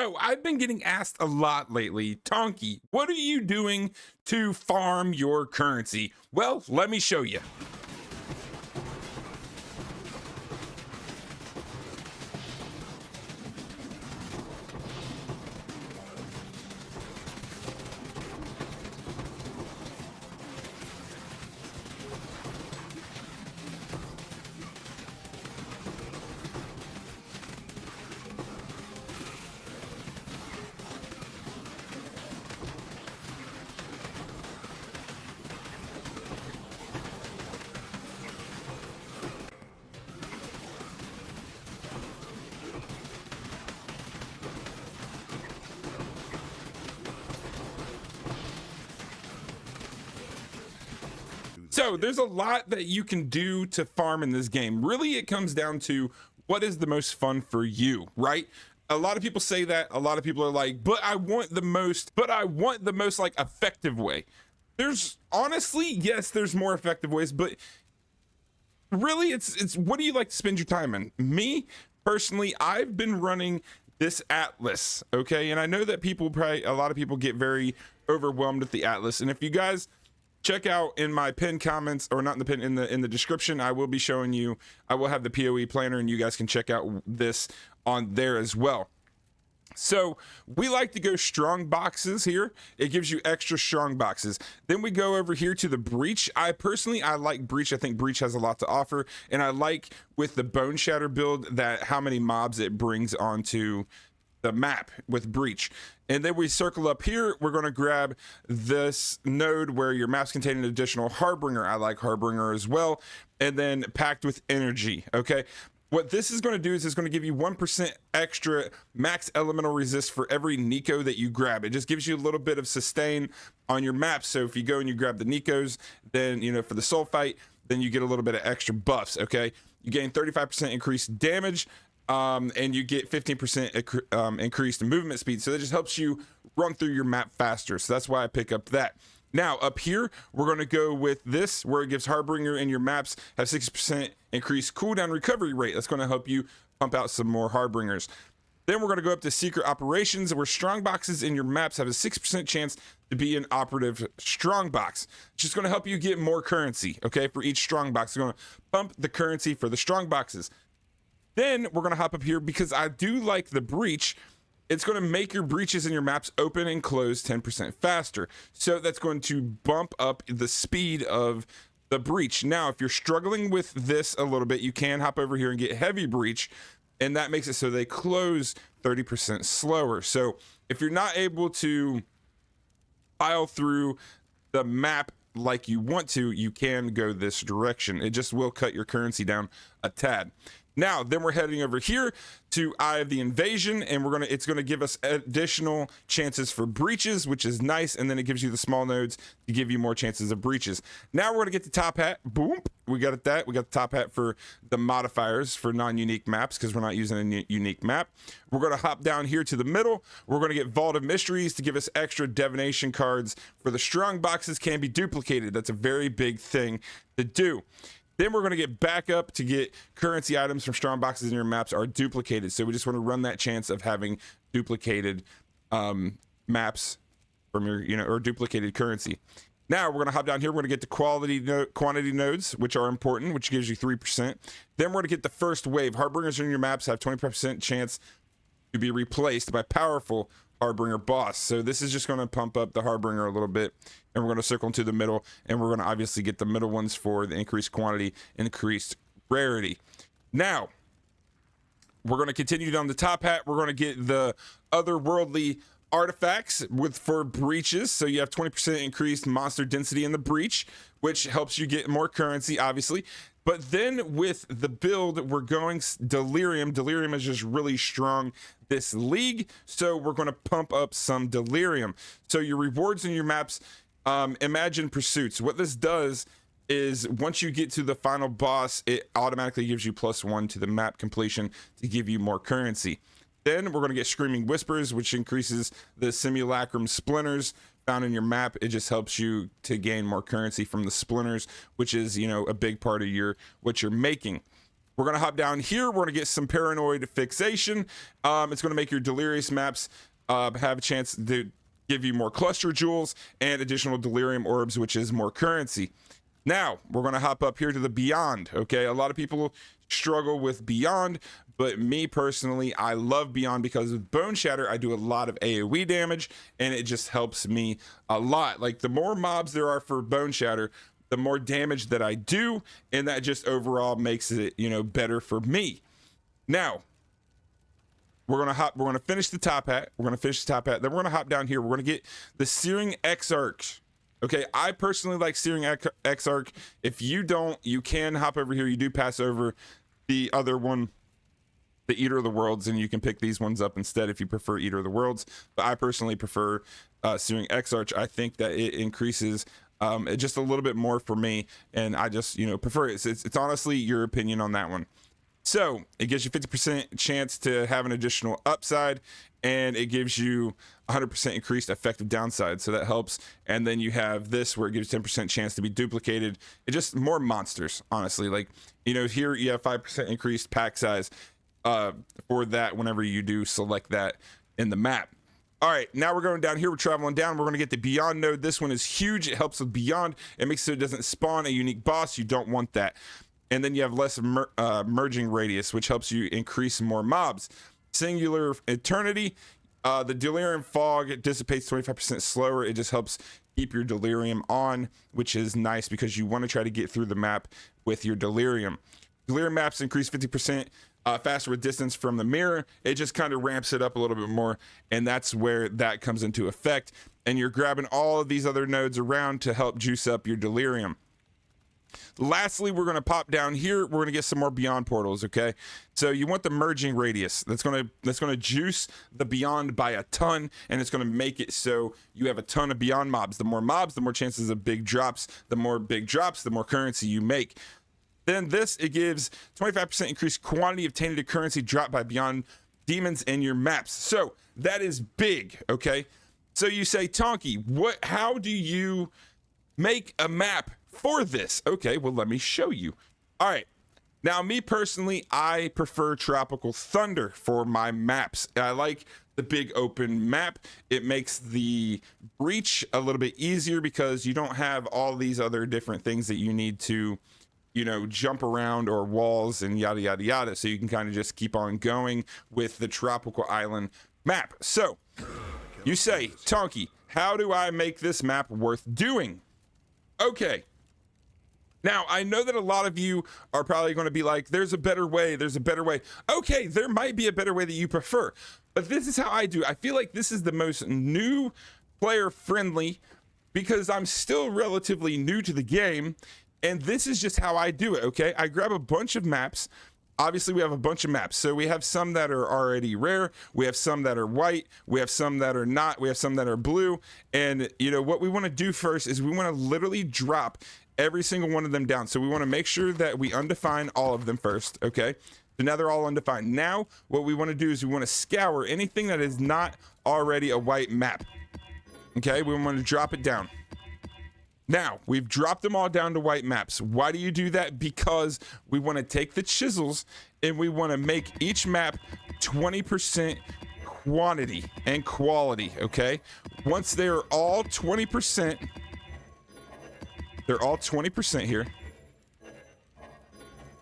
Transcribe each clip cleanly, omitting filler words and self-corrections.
So I've been getting asked a lot lately, Tonky, what are you doing to farm your currency? Well, let me show you. So there's a lot that you can do to farm in this game. Really, it comes down to what is the most fun for you, right? A lot of people say that. A lot of people are like, but I want the most like effective way. There's honestly, yes, there's more effective ways, but really it's what do you like to spend your time in? Me personally, I've been running this Atlas, okay? And I know that a lot of people get very overwhelmed with the Atlas. And if you guys check out in my pinned comments, or not in the pin, in the description, I will be showing you, I will have the PoE planner and you guys can check out this on there as well. So we like to go strong boxes here. It gives you extra strong boxes. Then we go over here to the breach. I like breach. I think breach has a lot to offer, and I like with the bone shatter build that how many mobs it brings onto the map with breach. And then we circle up here, we're going to grab this node where your maps contain an additional harbinger. I like harbinger as well. And then packed with energy. Okay, what this is going to do is it's going to give you 1% extra max elemental resist for every Nico that you grab. It just gives you a little bit of sustain on your map. So if you go and you grab the Nicos, then for the soul fight, then you get a little bit of extra buffs. Okay, you gain 35% increased damage, and you get 15% increased movement speed. So that just helps you run through your map faster. So that's why I pick up that. Now up here, we're going to go with this where it gives Harbinger and your maps have 60% increased cooldown recovery rate. That's going to help you pump out some more Harbingers. Then we're going to go up to secret operations where strong boxes in your maps have a 6% chance to be an operative strong box. It's just going to help you get more currency. Okay, for each strong box, we're going to pump the currency for the strong boxes. Then we're going to hop up here because I do like the breach. It's going to make your breaches in your maps open and close 10% faster. So that's going to bump up the speed of the breach. Now, if you're struggling with this a little bit, you can hop over here and get heavy breach, and that makes it so they close 30% slower. So if you're not able to file through the map like you want to, you can go this direction. It just will cut your currency down a tad. Now, then we're heading over here to Eye of the Invasion, and it's gonna give us additional chances for breaches, which is nice, and then it gives you the small nodes to give you more chances of breaches. Now we're gonna get the top hat. Boom, we got that. We got the top hat for the modifiers for non-unique maps because we're not using a unique map. We're gonna hop down here to the middle. We're gonna get Vault of Mysteries to give us extra divination cards for the strong boxes can be duplicated. That's a very big thing to do. Then we're going to get back up to get currency items from strong boxes in your maps are duplicated. So we just want to run that chance of having duplicated maps from your, or duplicated currency. Now we're going to hop down here. We're going to get the quantity nodes, which are important, which gives you 3%. Then we're going to get the first wave. Harbingers in your maps have 20% chance to be replaced by powerful Harbinger boss. So this is just going to pump up the Harbinger a little bit, and we're going to circle into the middle, and we're going to obviously get the middle ones for the increased quantity, increased rarity. Now we're going to continue down the top hat. We're going to get the otherworldly artifacts for breaches. So you have 20% increased monster density in the breach, which helps you get more currency, obviously. But then with the build, we're going Delirium. Delirium is just really strong this league, so we're going to pump up some Delirium. So your rewards in your maps, imagine pursuits. What this does is once you get to the final boss, it automatically gives you +1 to the map completion to give you more currency. Then we're going to get Screaming Whispers, which increases the simulacrum splinters found in your map. It just helps you to gain more currency from the splinters, which is a big part of what you're making. We're going to hop down here. We're going to get some Paranoid Fixation. It's going to make your Delirious maps have a chance to give you more cluster jewels and additional Delirium orbs, which is more currency. Now, we're going to hop up here to the Beyond, okay? A lot of people struggle with Beyond, but me personally, I love Beyond because with Bone Shatter, I do a lot of AoE damage, and it just helps me a lot. Like, the more mobs there are for Bone Shatter, the more damage that I do, and that just overall makes it, you know, better for me. Now, we're gonna finish the top hat. Then we're gonna hop down here. We're gonna get the Searing Exarch. Okay, I personally like Searing Exarch. If you don't, you can hop over here. You do pass over the other one, the Eater of the Worlds, and you can pick these ones up instead if you prefer Eater of the Worlds. But I personally prefer Searing Exarch. I think that it increases it just a little bit more for me, and I just, you know, prefer it. It's honestly your opinion on that one. So it gives you 50% chance to have an additional upside, and it gives you 100% increased effective downside, so that helps. And then you have this where it gives 10% chance to be duplicated. It just more monsters, honestly. Like, you know, here you have 5% increased pack size for that whenever you do select that in the map. All right, now we're going down here. We're traveling down. We're going to get the Beyond node. This one is huge. It helps with Beyond. It makes it so it doesn't spawn a unique boss. You don't want that. And then you have less merging radius, which helps you increase more mobs. Singular Eternity. The Delirium Fog dissipates 25% slower. It just helps keep your Delirium on, which is nice because you want to try to get through the map with your Delirium. Delirium maps increase 50% faster with distance from the mirror. It just kind of ramps it up a little bit more, and that's where that comes into effect. And you're grabbing all of these other nodes around to help juice up your Delirium. Lastly, we're going to pop down here. We're going to get some more Beyond portals, okay? So you want the merging radius. That's going to juice the Beyond by a ton, and it's going to make it so you have a ton of Beyond mobs. The more mobs, the more chances of big drops. The more big drops, the more currency you make. Then this, it gives 25% increased quantity of tainted currency dropped by Beyond demons in your maps. So that is big, okay? So you say, Tonky, how do you make a map for this? Okay, well, let me show you. All right, now me personally, I prefer Tropical Thunder for my maps. I like the big open map. It makes the breach a little bit easier because you don't have all these other different things that you need to, you know, jump around or walls and yada yada yada, so you can kind of just keep on going with the tropical island map. So you say, Tonky, how do I make this map worth doing? Okay, now I know that a lot of you are probably going to be like, there's a better way. Okay, there might be a better way that you prefer, but this is how I do. I feel like this is the most new player friendly because I'm still relatively new to the game. And this is just how I do it, okay? I grab a bunch of maps. Obviously, we have a bunch of maps. So we have some that are already rare. We have some that are white. We have some that are not. We have some that are blue. And, you know, what we want to do first is we want to literally drop every single one of them down. So we want to make sure that we undefine all of them first, okay? So now they're all undefined. Now, what we want to do is we want to scour anything that is not already a white map, okay? We want to drop it down. Now, we've dropped them all down to white maps. Why do you do that? Because we want to take the chisels and we want to make each map 20% quantity and quality, okay? Once they're all 20%, they're all 20% here.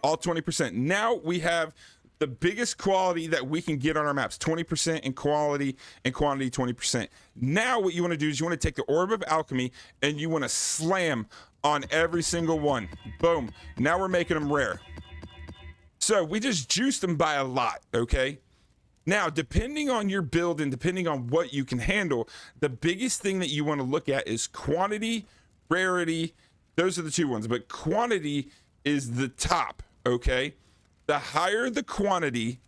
All 20%. Now we have the biggest quality that we can get on our maps, 20% in quality and quantity 20%. Now what you want to do is you want to take the Orb of Alchemy and you want to slam on every single one. Boom. Now we're making them rare. So we just juiced them by a lot, okay? Now, depending on your build and depending on what you can handle, the biggest thing that you want to look at is quantity, rarity. Those are the two ones, but quantity is the top, okay? The higher the quantity,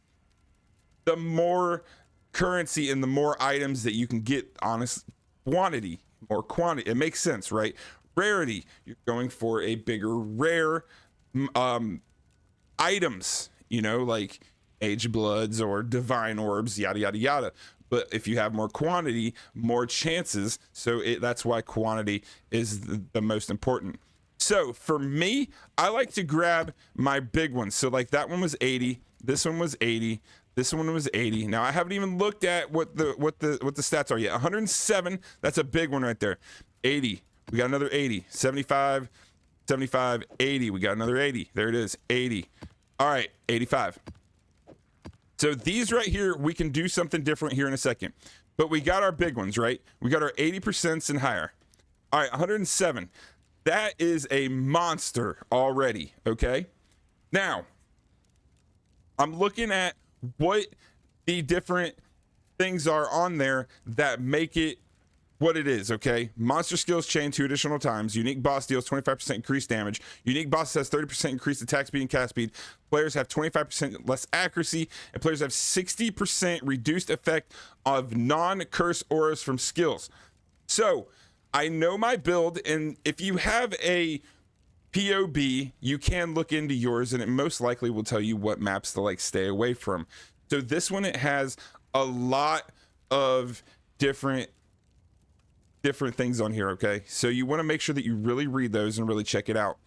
the more currency and the more items that you can get. Honest quantity, more quantity. It makes sense, right? Rarity, you're going for a bigger rare items, you know, like Age Bloods or Divine Orbs, yada, yada, yada. But if you have more quantity, more chances. So that's why quantity is the most important. So for me, I like to grab my big ones. So like that one was 80, this one was 80, this one was 80. Now I haven't even looked at what the stats are yet. 107, that's a big one right there. 80, we got another 80. 75, 75, 80, we got another 80. There it is, 80. All right, 85. So these right here, we can do something different here in a second. But we got our big ones, right? We got our 80% and higher. All right, 107. That is a monster already, okay? Now, I'm looking at what the different things are on there that make it what it is, okay? Monster skills chain 2 additional times. Unique boss deals 25% increased damage. Unique boss has 30% increased attack speed and cast speed. Players have 25% less accuracy, and players have 60% reduced effect of non-curse auras from skills. So, I know my build, and if you have a POB, you can look into yours, and it most likely will tell you what maps to like stay away from. So this one, it has a lot of different things on here, okay? So you want to make sure that you really read those and really check it out.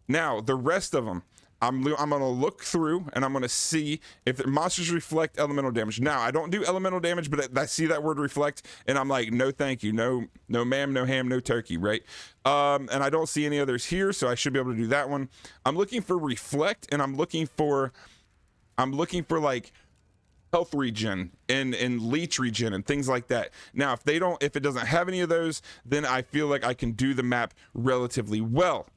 Now, the rest of them, I'm gonna look through and I'm gonna see if the monsters reflect elemental damage. Now, I don't do elemental damage, but I see that word reflect and I'm like, no thank you, no ma'am, no ham, no turkey, right? And I don't see any others here, so I should be able to do that one. I'm looking for reflect, and I'm looking for like health regen and leech regen and things like that. Now, if it doesn't have any of those, then I feel like I can do the map relatively well.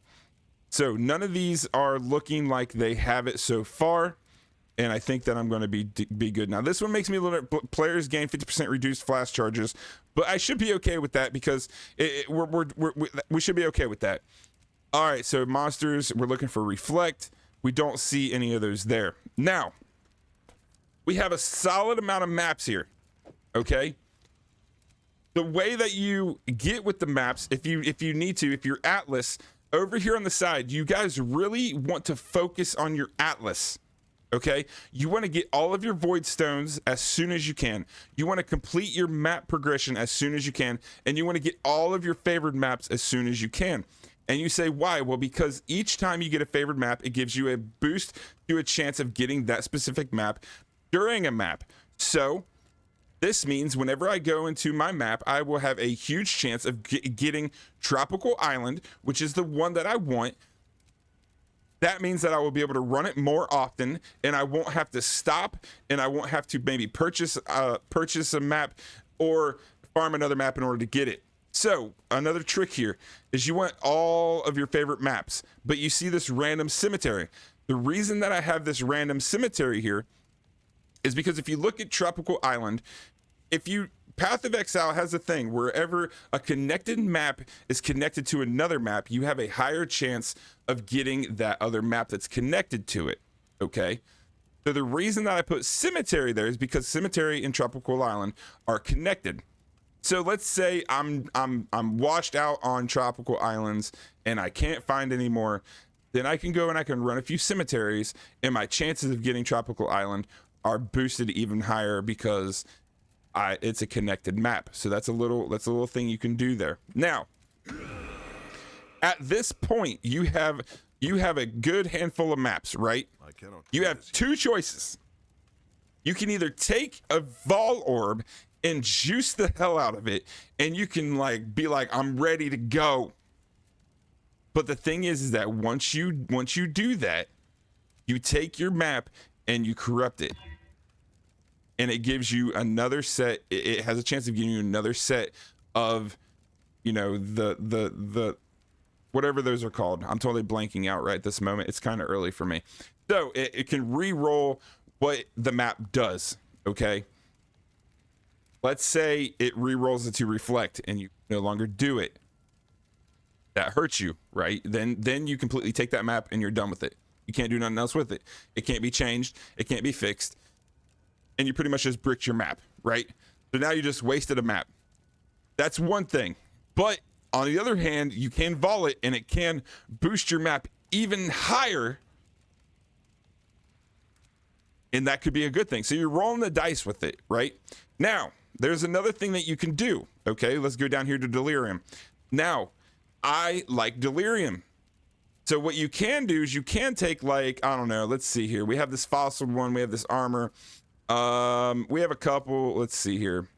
So none of these are looking like they have it so far, and I think that I'm going to be good. Now, this one makes me a little bit, players gain 50% reduced flash charges, but I should be okay with that because we should be okay with that. All right, so monsters, we're looking for reflect. We don't see any of those there. Now, we have a solid amount of maps here, okay? The way that you get with the maps, if you need to, if you're Atlas, over here on the side, you guys really want to focus on your Atlas, okay? You want to get all of your void stones as soon as you can. You want to complete your map progression as soon as you can, and you want to get all of your favored maps as soon as you can. And you say, why? Well, because each time you get a favored map, it gives you a boost to a chance of getting that specific map during a map. So this means whenever I go into my map, I will have a huge chance of getting Tropical Island, which is the one that I want. That means that I will be able to run it more often, and I won't have to stop, and I won't have to maybe purchase a map or farm another map in order to get it. So another trick here is you want all of your favorite maps, but you see this random cemetery. The reason that I have this random cemetery here is because if you look at Tropical Island, Path of Exile has a thing, wherever a connected map is connected to another map, you have a higher chance of getting that other map that's connected to it, okay? So the reason that I put cemetery there is because cemetery and Tropical Island are connected. So let's say I'm washed out on Tropical Islands and I can't find any more, then I can go and I can run a few cemeteries, and my chances of getting Tropical Island are boosted even higher because it's a connected map. So that's a little thing you can do there. Now, at this point, you have a good handful of maps, right? You have two choices. You can either take a Vol Orb and juice the hell out of it, and you can be like, I'm ready to go. But the thing is that once you do that, you take your map and you corrupt it, and it gives you another set. It has a chance of giving you another set of, the whatever those are called. I'm totally blanking out right this moment. It's kind of early for me. So it can re-roll what the map does, okay? Let's say it re-rolls it to reflect and you no longer do it. That hurts you, right? Then you completely take that map and you're done with it. You can't do nothing else with it. It can't be changed. It can't be fixed. And you pretty much just bricked your map, right? So now you just wasted a map. That's one thing. But on the other hand, you can vol it and it can boost your map even higher. And that could be a good thing. So you're rolling the dice with it, right? Now, there's another thing that you can do. Okay, let's go down here to Delirium. Now, I like Delirium. So what you can do is you can take, like, I don't know, let's see here. We have this fossil one, we have this armor. We have a couple, let's see here.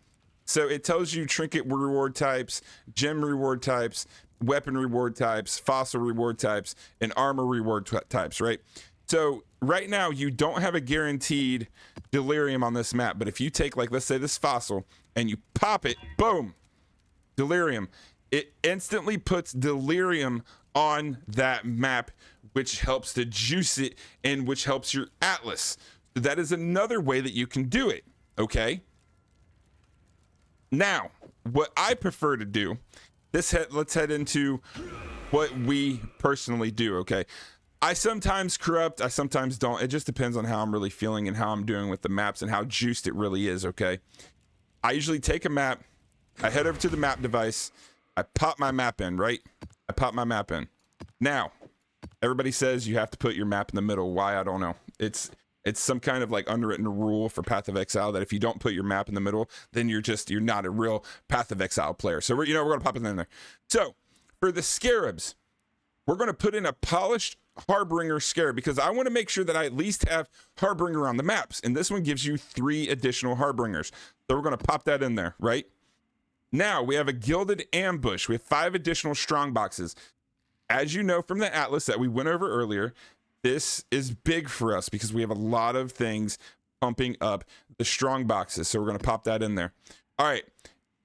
So it tells you trinket reward types, gem reward types, weapon reward types, fossil reward types, and armor reward types, right? So right now you don't have a guaranteed delirium on this map, but if you take, like, let's say this fossil and you pop it, boom, delirium, it instantly puts delirium on that map, which helps to juice it and which helps your atlas. So that is another way that you can do it. Okay, now what I prefer to do, let's head into what we personally do. Okay, I sometimes corrupt, I sometimes don't. It just depends on how I'm really feeling and how I'm doing with the maps and how juiced it really is. Okay, I usually take a map, I head over to the map device, I pop my map in, right? I pop my map in. Now, everybody says you have to put your map in the middle. Why? I don't know. It's some kind of like unwritten rule for Path of Exile that if you don't put your map in the middle, then you're not a real Path of Exile player. So we're going to pop it in there. So for the Scarabs, we're going to put in a polished Harbinger Scarab because I want to make sure that I at least have Harbinger on the maps. And this one gives you 3 additional Harbingers. So we're going to pop that in there, right? Now we have a Gilded Ambush. We have 5 additional strong boxes. As you know from the Atlas that we went over earlier, this is big for us because we have a lot of things pumping up the strong boxes. So we're going to pop that in there. All right.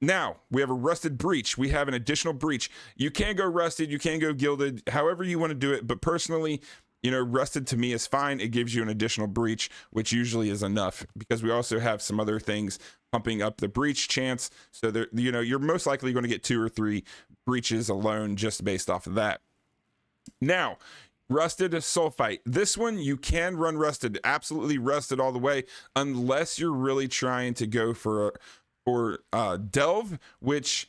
Now we have a Rusted Breach. We have an additional breach. You can go rusted, you can go gilded, however you want to do it. But personally, you know, rusted to me is fine. It gives you an additional breach, which usually is enough because we also have some other things pumping up the breach chance. So there, you know, you're most likely going to get 2 or 3 breaches alone just based off of that. Now, Rusted Sulfite. This one you can run rusted, absolutely rusted all the way, unless you're really trying to go for Delve, which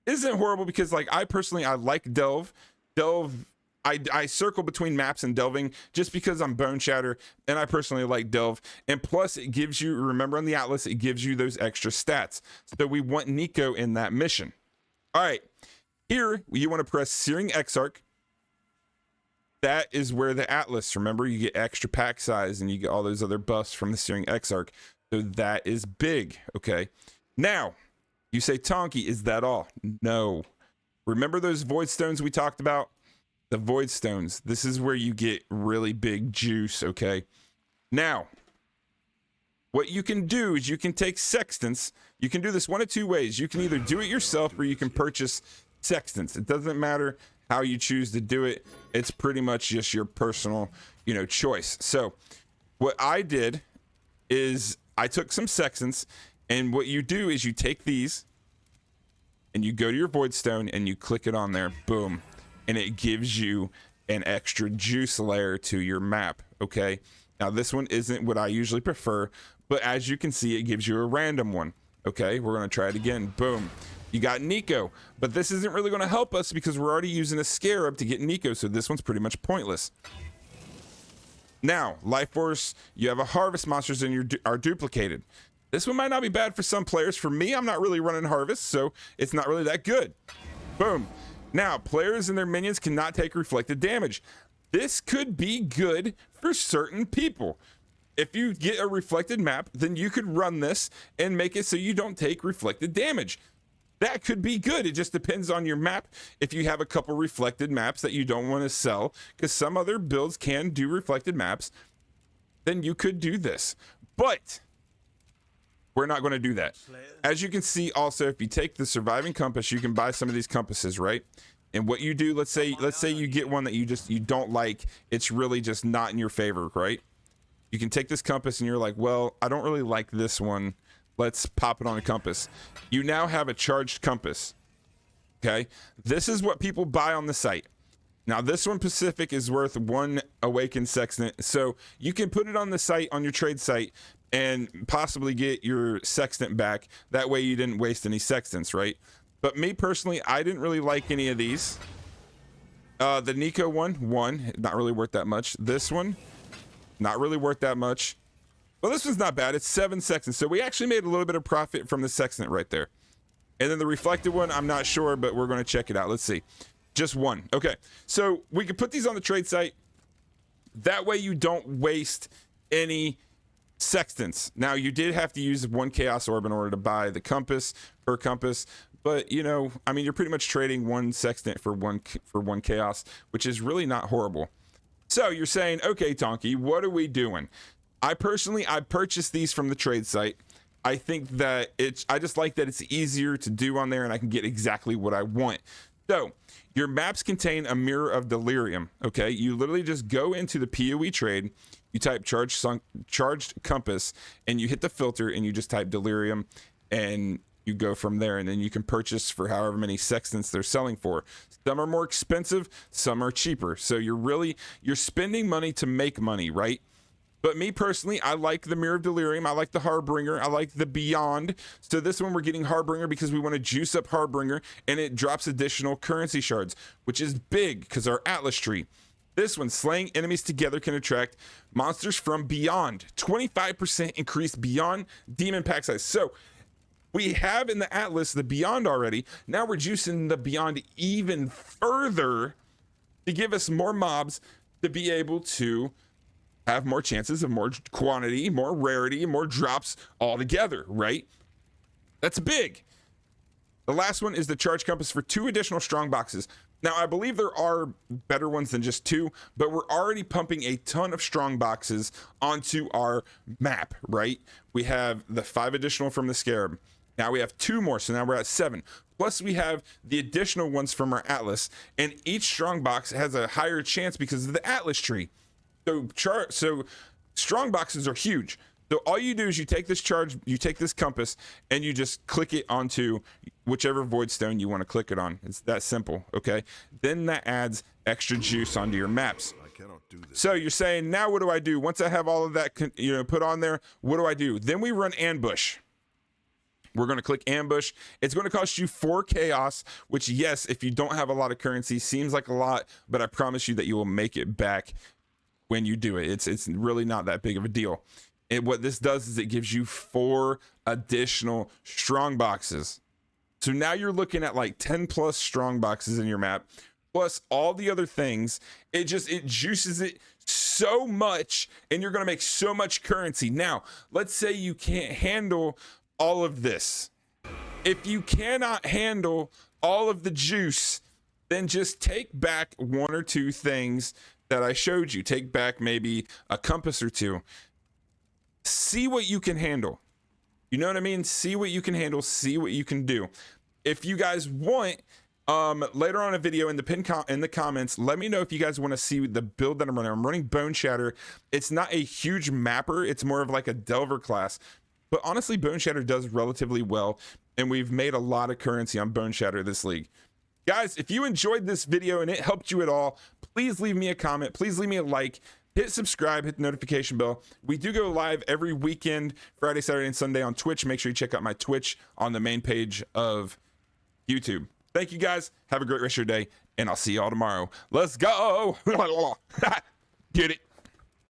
isn't horrible because, like, I personally like Delve. I circle between maps and delving just because I'm Bone Shatter, and I personally like Delve. And plus, it gives you, remember on the Atlas, it gives you those extra stats. So we want Nico in that mission. All right, here you want to press Searing Exarch. That is where the Atlas, remember, you get extra pack size and you get all those other buffs from the Searing Exarch. So that is big, okay? Now, you say, Tonky, is that all? No. Remember those Void Stones we talked about? The Void Stones. This is where you get really big juice, okay? Now, what you can do is you can take sextants. You can do this one of 2 ways. You can either do it yourself or you can purchase sextants. It doesn't matter how you choose to do it. It's pretty much just your personal, you know, choice. So what I did is I took some sextants, and what you do is you take these and you go to your Void Stone and you click it on there, boom, and it gives you an extra juice layer to your map. Okay, now this one isn't what I usually prefer, but as you can see, it gives you a random one. Okay, we're gonna try it again. Boom, you got Nico, but this isn't really going to help us because we're already using a Scarab to get Nico, so this one's pretty much pointless. Now, Life Force, you have a Harvest monsters and are duplicated. This one might not be bad for some players. For me, I'm not really running Harvest, so it's not really that good. Boom. Now, players and their minions cannot take reflected damage. This could be good for certain people. If you get a reflected map, then you could run this and make it so you don't take reflected damage. That could be good. It just depends on your map. If you have a couple reflected maps that you don't want to sell, because some other builds can do reflected maps, then you could do this. But we're not going to do that. As you can see, also, if you take the surviving compass, you can buy some of these compasses, right? And what you do, let's say you get one that you don't like. It's really just not in your favor, right? You can take this compass and you're like, well, I don't really like this one. Let's pop it on a compass. You now have a charged compass. Okay, this is what people buy on the site. Now this one Pacific is worth 1 awakened sextant, so you can put it on the site, on your trade site, and possibly get your sextant back. That way you didn't waste any sextants, right? But me personally, I didn't really like any of these. The Nico one, not really worth that much. This one, not really worth that much. Well, this one's not bad. It's 7 sextants. So we actually made a little bit of profit from the sextant right there. And then the reflected one, I'm not sure, but we're going to check it out. Let's see. Just one. Okay, so we can put these on the trade site. That way you don't waste any sextants. Now, you did have to use one chaos orb in order to buy the compass per compass, but you know, I mean, you're pretty much trading one sextant for one chaos, which is really not horrible. So you're saying, okay, Tonky, what are we doing? I purchased these from the trade site. I think that I just like that it's easier to do on there and I can get exactly what I want. So your maps contain a mirror of delirium. Okay, you literally just go into the POE trade, you type charged compass, and you hit the filter and you just type delirium and you go from there, and then you can purchase for however many sextants they're selling for. Some are more expensive, some are cheaper. So you're spending money to make money, right? But me personally, I like the Mirror of Delirium. I like the Harbinger. I like the Beyond. So this one we're getting Harbinger because we want to juice up Harbinger, and it drops additional currency shards, which is big because our Atlas tree. This one, slaying enemies together can attract monsters from Beyond. 25% increase Beyond demon pack size. So we have in the Atlas the Beyond already. Now we're juicing the Beyond even further to give us more mobs to be able to have more chances of more quantity, more rarity, more drops all together, right? That's big. The last one is the charge compass for 2 additional strong boxes. Now, I believe there are better ones than just 2, but we're already pumping a ton of strong boxes onto our map, right? We have the 5 additional from the Scarab. Now we have 2 more, so now we're at 7. Plus we have the additional ones from our Atlas, and each strong box has a higher chance because of the Atlas tree. So strong boxes are huge. So all you do is you take this compass, and you just click it onto whichever void stone you want to click it on. It's that simple, okay? Then that adds extra juice onto your maps. I cannot do this. So you're saying, now what do I do? Once I have all of that, put on there, what do I do? Then we run ambush. We're going to click ambush. It's going to cost you 4 chaos, which, yes, if you don't have a lot of currency, seems like a lot, but I promise you that you will make it back when you do it. It's really not that big of a deal. And what this does is it gives you 4 additional strong boxes. So now you're looking at like 10 plus strong boxes in your map, plus all the other things. It juices it so much, and you're going to make so much currency. Now, let's say you can't handle all of this. If you cannot handle all of the juice, then just take back 1 or 2 things that I showed you. Take back maybe a compass or 2. See what you can handle. You know what I mean? See what you can handle, see what you can do. If you guys want, later on a video in the comments, let me know if you guys want to see the build that I'm running. I'm running Bone Shatter. It's not a huge mapper, it's more of like a Delver class. But honestly, Bone Shatter does relatively well, and we've made a lot of currency on Bone Shatter this league. Guys, if you enjoyed this video and it helped you at all, please leave me a comment. Please leave me a like. Hit subscribe, hit the notification bell. We do go live every weekend, Friday, Saturday, and Sunday on Twitch. Make sure you check out my Twitch on the main page of YouTube. Thank you, guys. Have a great rest of your day, and I'll see you all tomorrow. Let's go. Get it.